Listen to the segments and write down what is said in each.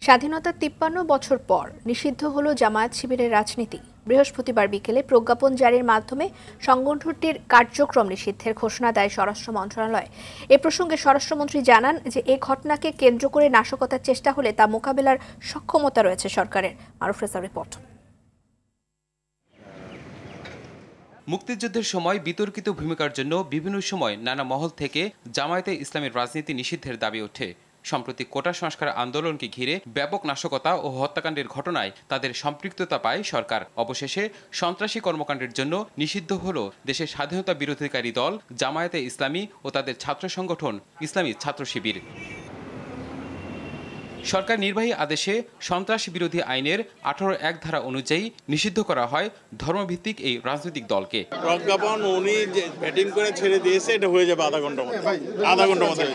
স্বাধীনতার ৫৩ বছর পর নিষিদ্ধ হলো জামায়াত শিবিরের রাজনীতি। বৃহস্পতিবার বিকেলে প্রজ্ঞাপন জারির মাধ্যমে সংগঠনটির কার্যক্রম নিষিদ্ধের ঘোষণা দেয় স্বরাষ্ট্র মন্ত্রণালয়। এ প্রসঙ্গে স্বরাষ্ট্রমন্ত্রী জানান যে এই ঘটনাকে কেন্দ্র করে নাশকতার চেষ্টা হলে তা মোকাবেলার সক্ষমতা রয়েছে সরকারের। মারুফ রেজার রিপোর্ট। মুক্তিযুদ্ধের সময় বিতর্কিত ভূমিকার জন্য বিভিন্ন সময় নানা মহল থেকে জামায়াতে ইসলামের রাজনীতি নিষিদ্ধের দাবি ওঠে। সম্প্রতি কোটা সংস্কার আন্দোলনকে ঘিরে ব্যাপক নাশকতা ও হত্যাকাণ্ডের ঘটনায় তাদের সম্পৃক্ততা পায় সরকার। অবশেষে সন্ত্রাসী কর্মকাণ্ডের জন্য নিষিদ্ধ হল দেশের স্বাধীনতা বিরোধীকারী দল জামায়াতে ইসলামী ও তাদের ছাত্র সংগঠন ইসলামী ছাত্র শিবির। সরকার নির্বাহী আদেশে সন্ত্রাস বিরোধী আইনের ১৮(১) ধারা অনুযায়ী নিষিদ্ধ করা হয় ধর্মভিত্তিক এই রাজনৈতিক দলকে। প্রজ্ঞাপন উনি যে ব্যাটিং করে ছেড়ে দিয়েছে, এটা হয়ে যাবে আধা ঘন্টার মধ্যে।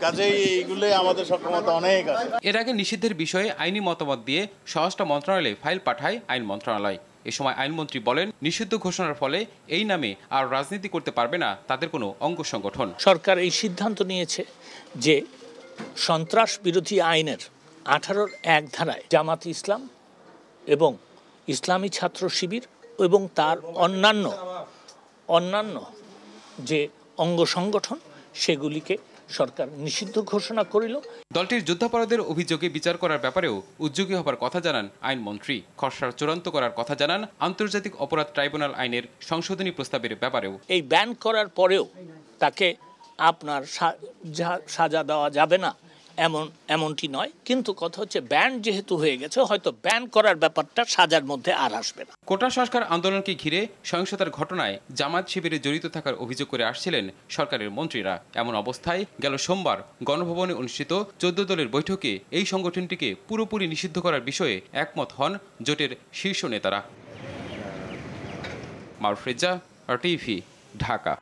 কাজেই এইগুলো আমাদের সক্ষমতা অনেক আছে। এর আগে নিষিদ্ধের বিষয়ে আইনি মতামত দিয়ে স্বরাষ্ট্র মন্ত্রণালয়ে ফাইল পাঠায় আইন মন্ত্রণালয়। এ সময় আইনমন্ত্রী বলেন, নিষিদ্ধ ঘোষণার ফলে এই নামে আর রাজনীতি করতে পারবে না তাদের কোনো অঙ্গ সংগঠন। সরকার এই সিদ্ধান্ত নিয়েছে যে সন্ত্রাস বিরোধী আইনের ১৮(১) ধারায় জামাত ইসলাম এবং ইসলামী ছাত্র শিবির এবং তার অন্যান্য যে অঙ্গ সংগঠন সেগুলিকে সরকার নিষিদ্ধ ঘোষণা করিল। দলটির যুদ্ধাপরাধের অভিযোগে বিচার করার ব্যাপারেও উদ্যোগী হবার কথা জানান আইনমন্ত্রী। খসড়া চূড়ান্ত করার কথা জানান আন্তর্জাতিক অপরাধ ট্রাইব্যুনাল আইনের সংশোধনী প্রস্তাবের ব্যাপারেও। এই ব্যান করার পরেও তাকে আপনার সাজা দেওয়া যাবে না এমনটি নয়, কিন্তু কথা হচ্ছে ব্যান যেহেতু হয়ে গেছে, হয়তো ব্যান করার ব্যাপারটা সাজার মধ্যে আর আসবে না। কোটা সংস্কার আন্দোলনকে ঘিরে সহিংসতার ঘটনায় জামায়াত শিবিরে জড়িত থাকার অভিযোগ করে আসছিলেন সরকারের মন্ত্রীরা। এমন অবস্থায় গেল সোমবার গণভবনে অনুষ্ঠিত ১৪ দলের বৈঠকে এই সংগঠনটিকে পুরোপুরি নিষিদ্ধ করার বিষয়ে একমত হন জোটের শীর্ষ নেতারা। মারুফ রেজা, RTV, ঢাকা।